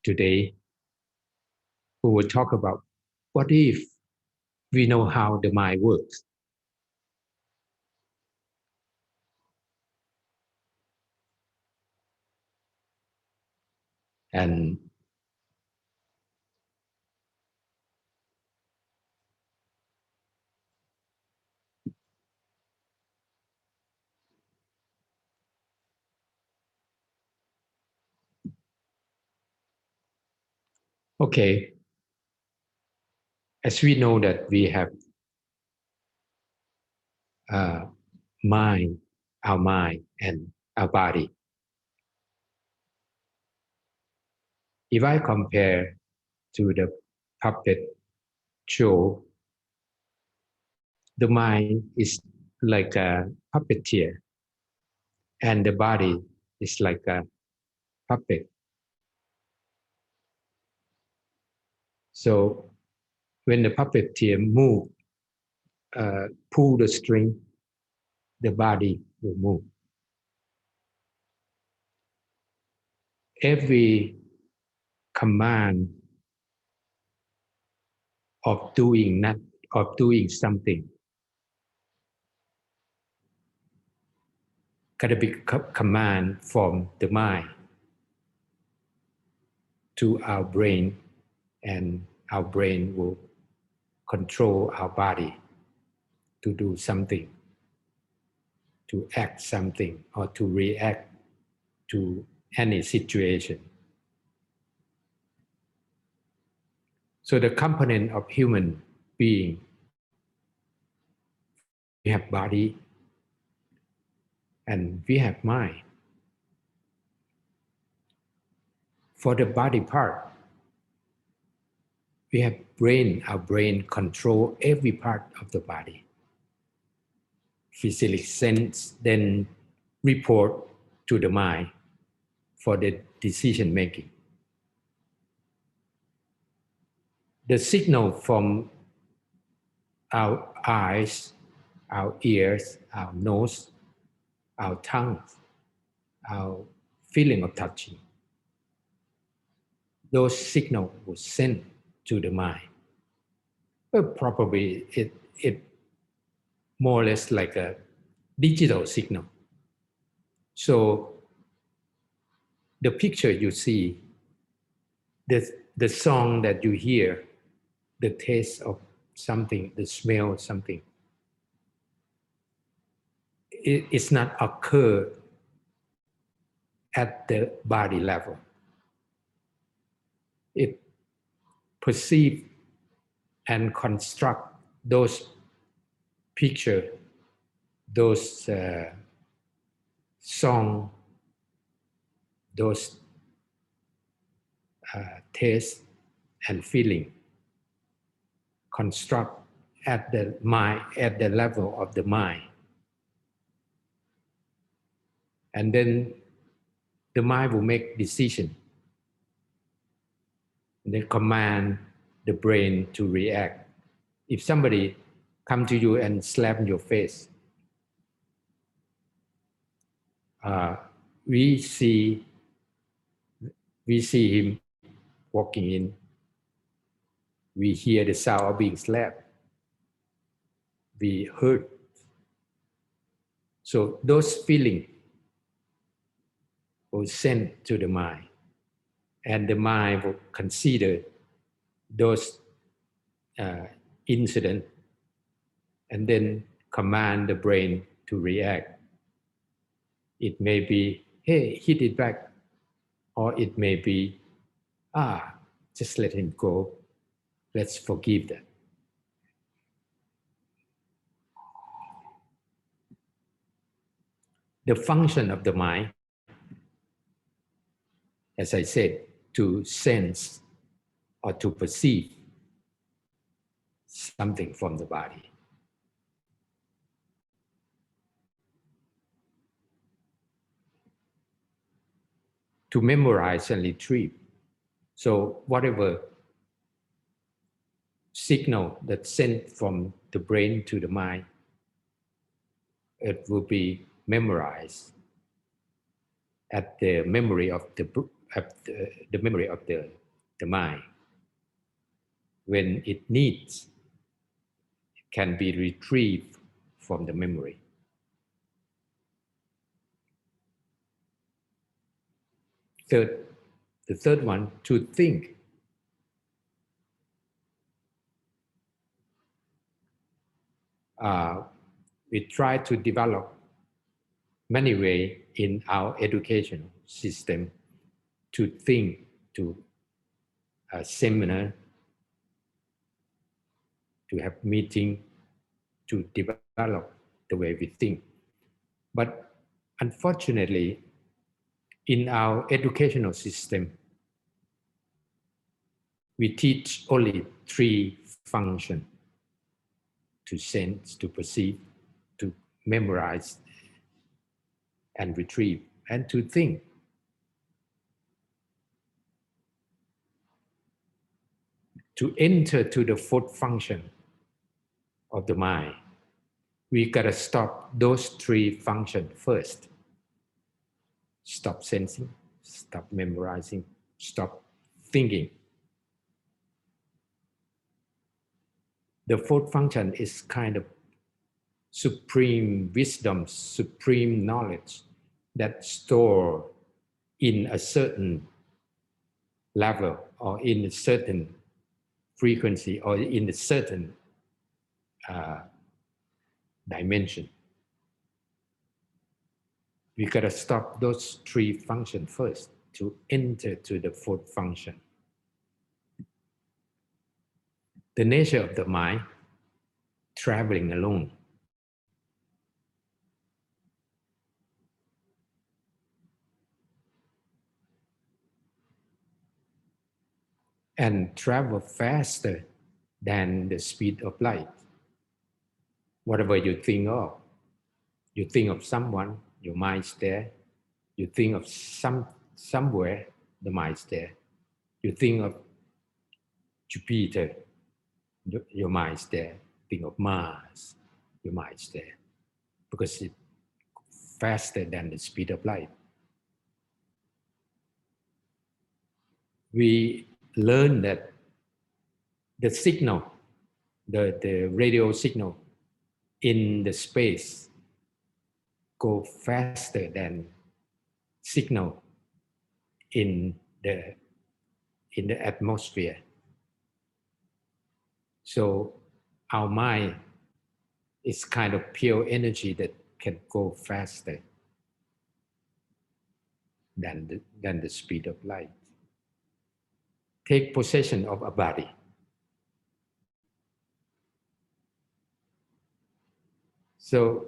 Today, we will talk about what if we know how the mind works. And okay, as we know that we have uh, mind, our mind, and our body. If I compare to the puppet show, the mind is like a puppeteer, and the body is like a puppet. So when the puppeteer move, pull the string, the body will move. Every command of doing something gotta be command from the mind to our brain, and our brain will control our body to do something, to act something, or to react to any situation. So the component of human being, we have body and we have mind. For the body part, we have brain. Our brain control every part of the body. Physical sense then report to the mind for the decision making. The signal from our eyes, our ears, our nose, our tongue, our feeling of touching, those signals will send to the mind. But probably it more or less like a digital signal. So the picture you see, the song that you hear, the taste of something, the smell of something, it's not occur at the body level. It perceive and construct those picture, those song, those taste and feeling, construct at the mind, at the level of the mind. And then the mind will make decision. And then command the brain to react. If somebody come to you and slap in your face, we see him walking in. We hear the sound of being slapped. We hurt. So those feelings will send to the mind, and the mind will consider those incidents and then command the brain to react. It may be, hey, hit it back, or it may be, just let him go. Let's forgive that. The function of the mind, as I said, to sense or to perceive something from the body. To memorize and retrieve. So whatever signal that's sent from the brain to the mind, it will be memorized at the memory of the the memory of the mind. When it needs, it can be retrieved from the memory. The third one, to think. We try to develop many ways in our education system to think, to seminar, to have meeting, to develop the way we think. But unfortunately, in our educational system, we teach only 3 functions: to sense, to perceive, to memorize and retrieve, and to think. To enter to the 4th function of the mind, we gotta stop those 3 functions first. Stop sensing, stop memorizing, stop thinking. The 4th function is kind of supreme wisdom, supreme knowledge that store in a certain level or in a certain frequency or in a certain dimension. We gotta stop those 3 functions first to enter to the 4th function. The nature of the mind, traveling alone. And travel faster than the speed of light. Whatever you think of someone, your mind's there. You think of somewhere, the mind's there. You think of Jupiter, your mind's there. Think of Mars, your mind's there. Because it's faster than the speed of light. We learn that the signal, the radio signal in the space go faster than signal in the atmosphere. So our mind is kind of pure energy that can go faster than the speed of light. Take possession of a body. So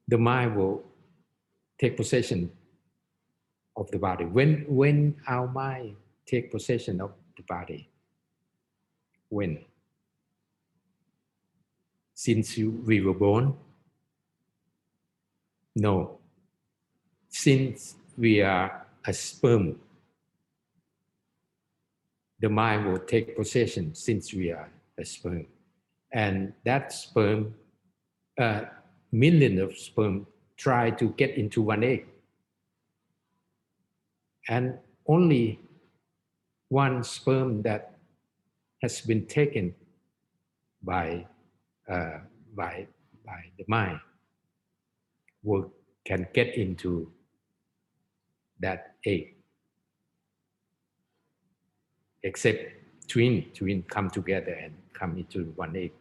the mind will take possession of the body. When our mind take possession of the body, when? Since we were born? No. Since we are a sperm, the mind will take possession since we are a sperm. And that sperm, millions of sperm try to get into one egg. And only one sperm that has been taken by the mind can get into that egg. Except twin come together and come into one egg.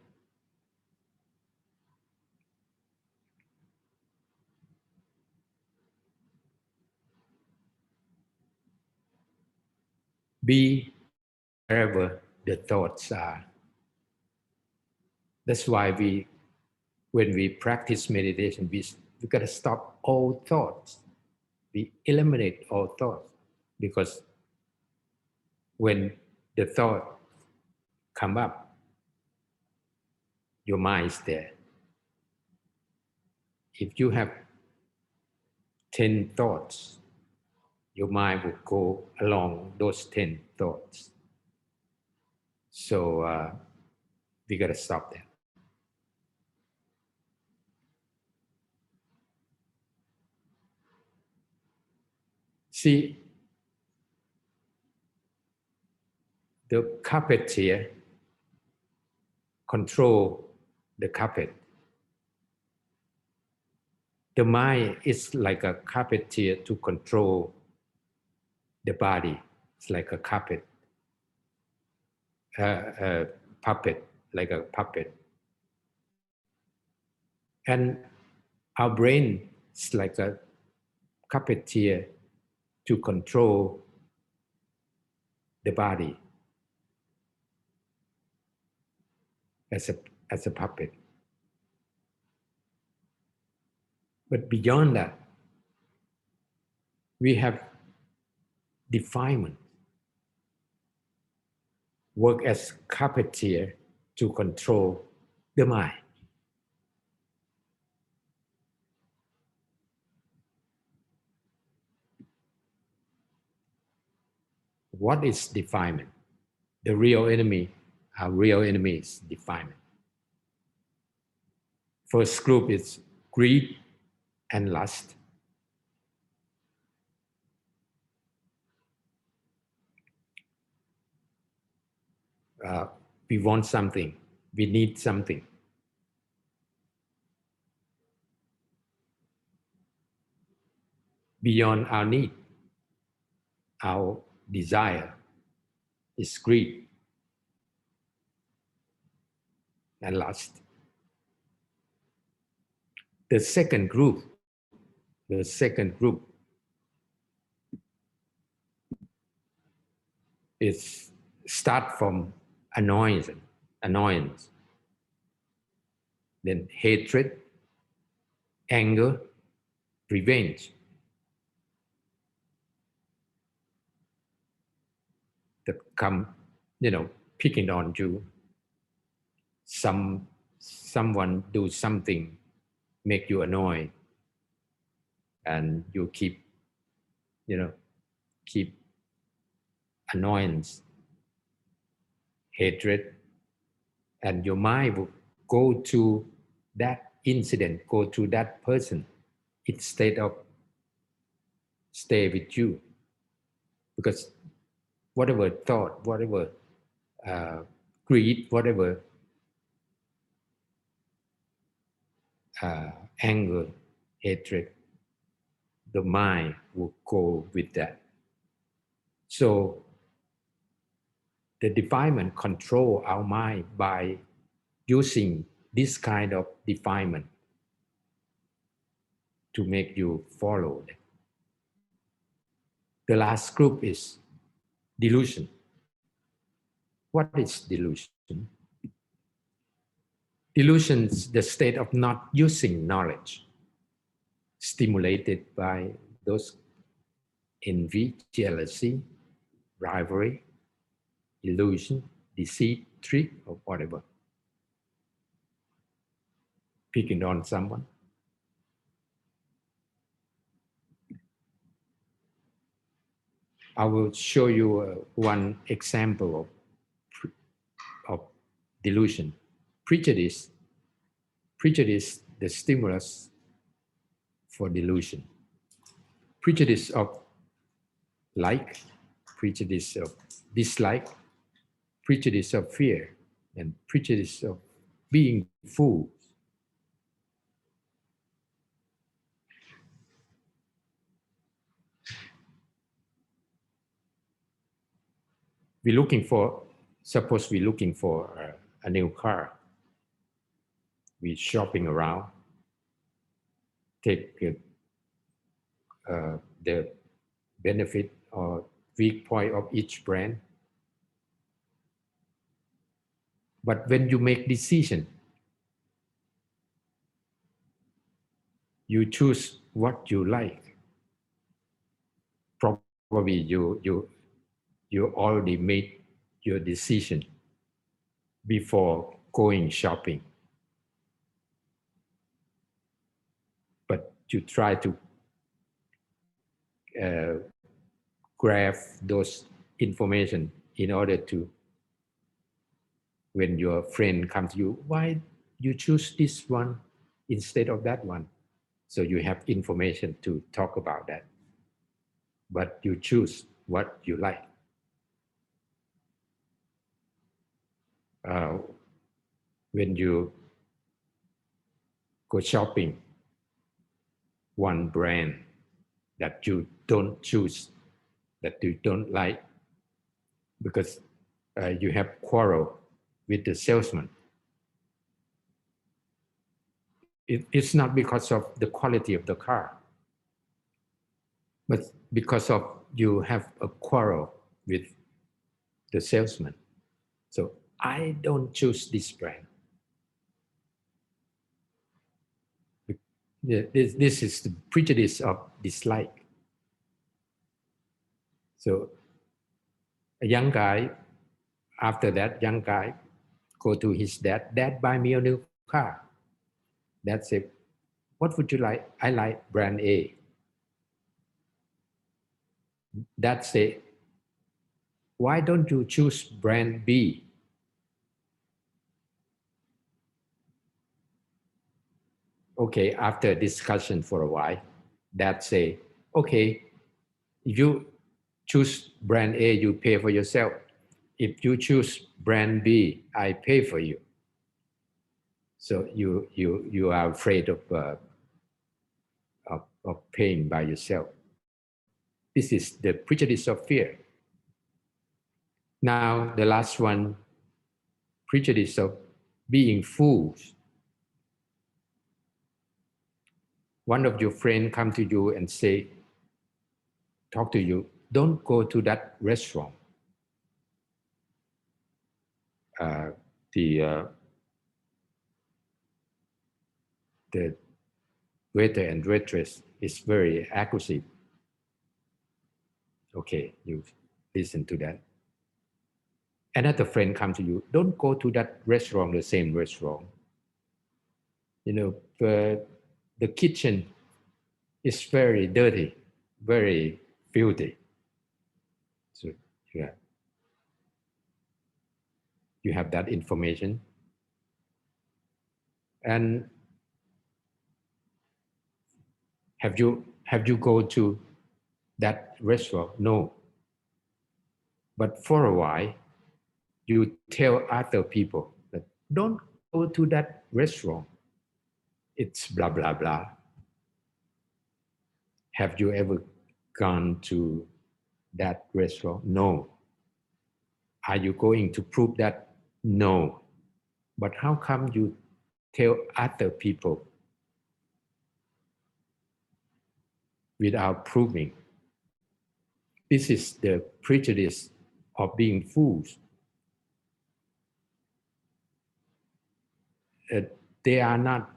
Be wherever the thoughts are. That's why when we practice meditation, we got to stop all thoughts. We eliminate all thoughts, because when the thought come up, your mind is there. If you have 10 thoughts, your mind will go along those 10 thoughts. So we got to stop that. See, The carpetier control the carpet. The mind is like a carpetier to control the body. It's like a carpet, puppet, like a puppet. And our brain is like a carpetier to control the body as a puppet. But beyond that, we have defilement, work as carpetier to control the mind. What is defilement? The real enemy, our real enemy is defilement. First group is greed and lust. We want something, we need something. Beyond our need, our desire is greed and lust. The second group is start from annoyance, then hatred, anger, revenge. That come, picking on you. Someone do something, make you annoyed, and you keep annoyance, hatred, and your mind will go to that incident, go to that person, instead of stay with you. Because whatever thought, whatever greed, whatever anger, hatred, the mind will go with that. So the defilement control our mind by using this kind of defilement to make you follow them. The last group is delusion. What is delusion? Delusion is the state of not using knowledge, stimulated by those envy, jealousy, rivalry, illusion, deceit, trick, or whatever. Picking on someone. I will show you one example of delusion. Prejudice, the stimulus for delusion. Prejudice of like, prejudice of dislike, prejudice of fear, and prejudice of being fooled. Suppose we're looking for a new car. We're shopping around, take the benefit or weak point of each brand. But when you make decision, you choose what you like. Probably you already made your decision before going shopping. But you try to grab those information in order to, when your friend comes to you, why you choose this one instead of that one? So you have information to talk about that. But you choose what you like. uh, when you go shopping, one brand that you don't choose, that you don't like, because you have quarrel with the salesman. It's not because of the quality of the car, but because of you have a quarrel with the salesman. So I don't choose this brand. This is the prejudice of dislike. So a young guy, after that, young guy go to his dad, Dad, buy me a new car. Dad said, what would you like? I like brand A. Dad said, why don't you choose brand B? Okay, after discussion for a while, Dad say, okay, if you choose brand A, you pay for yourself. If you choose brand B, I pay for you. So you are afraid of paying by yourself. This is the prejudice of fear. Now the last one, prejudice of being fools. One of your friends come to you and say, talk to you, don't go to that restaurant. Uh, the uh, the waiter and waitress is very aggressive. Okay, you listen to that. Another friend comes to you, don't go to that restaurant, the same restaurant. You know, the kitchen is very dirty, very filthy. So yeah, you have that information. And have you go to that restaurant? No. But for a while, you tell other people that don't go to that restaurant. It's blah blah blah. Have you ever gone to that restaurant? No. Are you going to prove that? No. But how come you tell other people without proving? This is the prejudice of being fools. Uh, they are not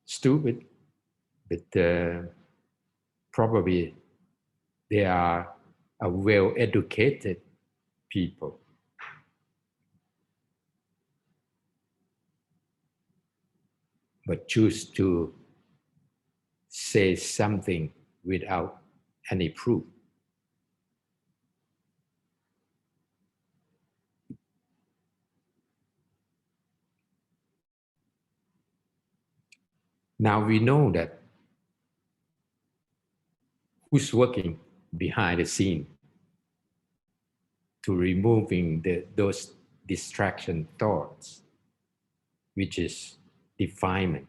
stupid, but probably they are a well-educated people. But choose to say something without any proof. Now we know that who's working behind the scene to removing those distraction thoughts, which is defilement.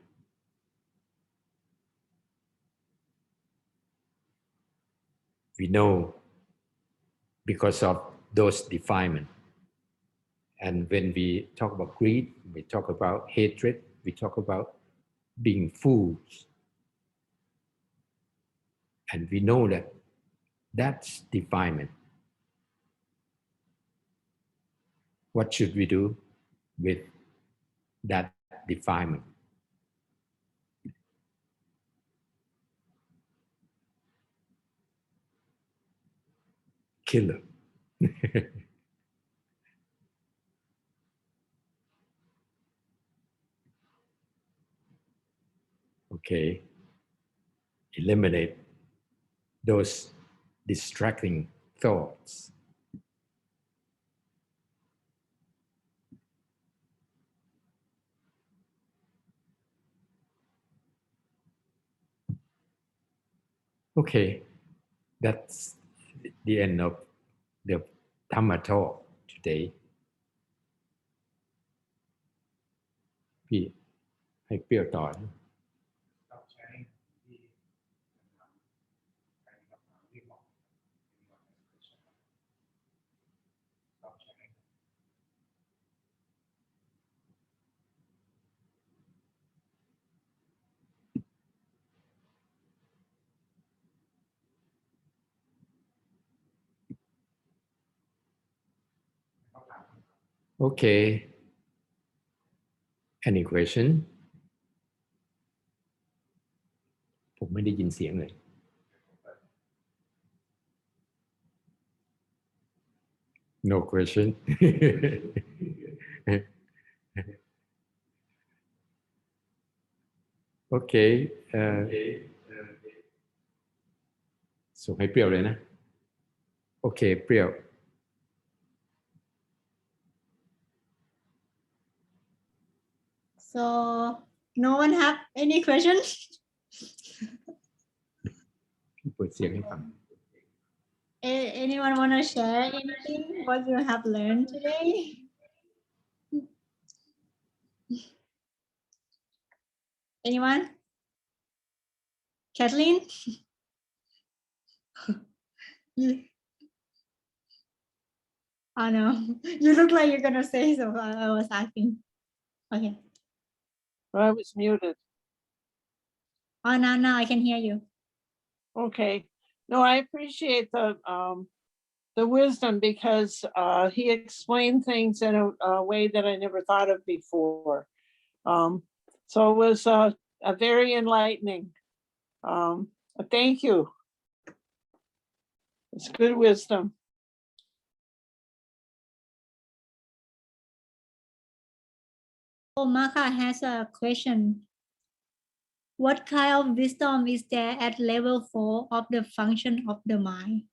We know because of those defilement. And when we talk about greed, we talk about hatred, we talk about being fools. And we know that that's defilement. What should we do with that defilement? Kill them. Okay. Eliminate those distracting thoughts. Okay, that's the end of the Dhamma talk today. พี่ให้เปรี้ยวต่อ Okay. Any question? ผมไม่ได้ยินเสียงเลย No question. Okay. ส่งให้เปรี้ยวเลยนะ โอเคเปรี้ยว So no one have any question? พี่เปิดเสียงให้ฟัง Anyone want to share anything what you have learned today? Anyone? Kathleen? Oh no, you look like you're gonna say so. I was asking. Okay. I was muted. Oh, now I can hear you. Okay. No, I appreciate the wisdom because he explained things in a way that I never thought of before. So it was a very enlightening. Thank you. It's good wisdom. Oh, Maka has a question. What kind of wisdom is there at level 4 of the function of the mind?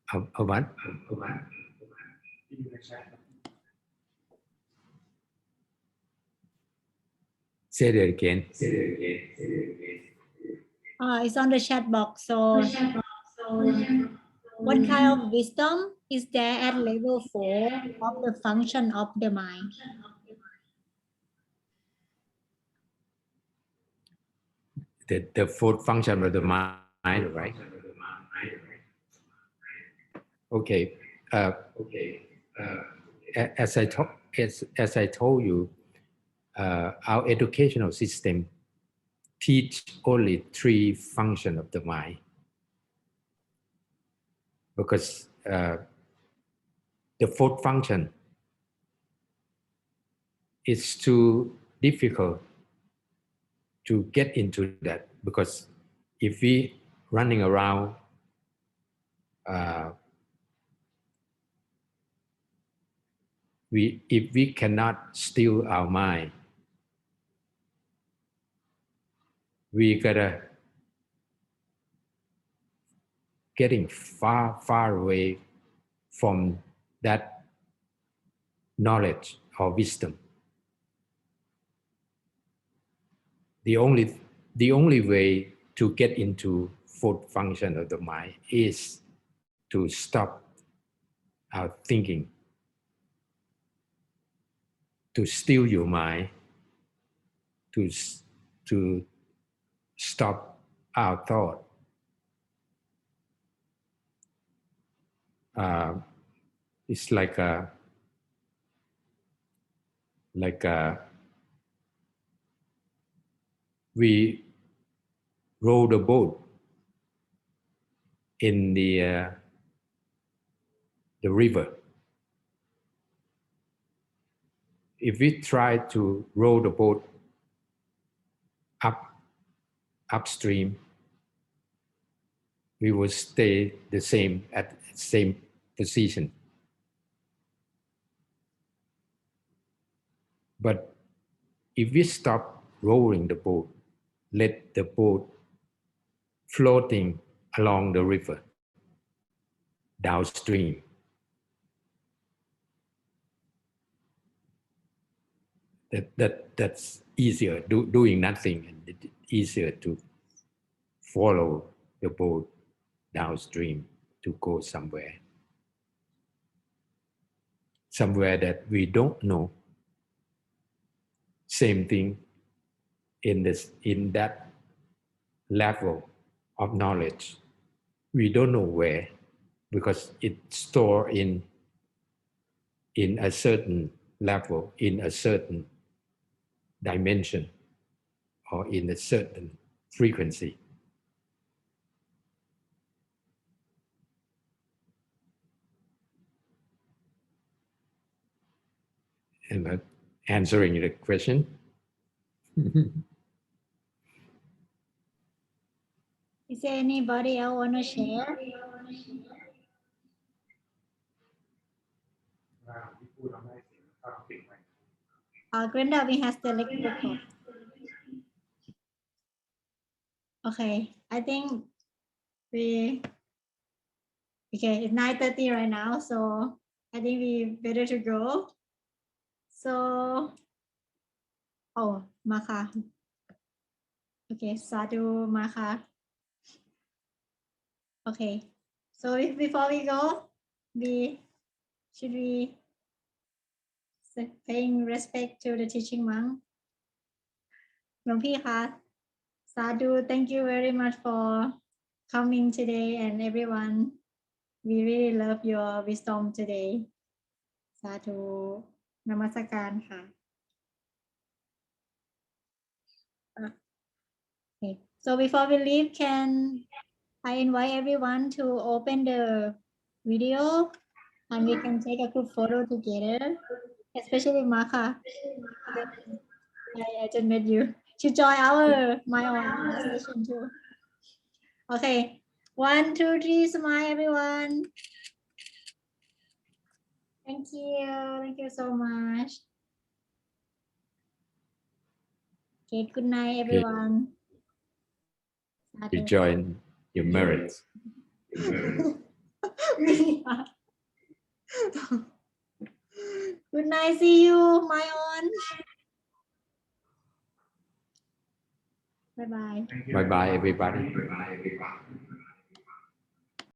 เอาวัด Say that again. It's on the chat box. So what kind of wisdom is there at level 4 of the function of the mind? The fourth function of the mind, right? Okay. As I told you, our educational system teach only 3 functions of the mind, because the fourth function is too difficult to get into that, because if we running around if we cannot still our mind, we gotta getting far away from that knowledge or wisdom. The only way to get into fourth function of the mind is to stop our thinking, to still your mind, to stop our thought. It's like we row the boat in the river. If we try to row the boat upstream, we will stay the same at the same position. But if we stop rowing the boat, let the boat floating along the river downstream, that's easier. Doing nothing, and it's easier to follow the boat downstream to go somewhere. somewhere that we don't know. Same thing in that level of knowledge. We don't know where, because it's stored in a certain level, in a certain dimension, or in a certain frequency. Am I answering the question? Is there anybody else want to share? GoodQandA, we have selected the code. Okay, I think okay, it's 9:30 right now, so I think we better to go. So, oh, Maka. Okay, Sadhu Maka. Okay, so before we go, should we paying respect to the teaching monk? หลวงพี่คะ Sadhu, thank you very much for coming today, and everyone. We really love your wisdom today. Sadhu, Namaskar ค่ะ Okay. So before we leave, can I invite everyone to open the video and we can take a group photo together, especially Maka. I just met you. She joined my own session too. Okay. 1, 2, 3, smile everyone. Thank you. Thank you so much. Okay, good night, everyone. You join your merits. Good night. See you, my own. Bye bye. Bye bye, everybody.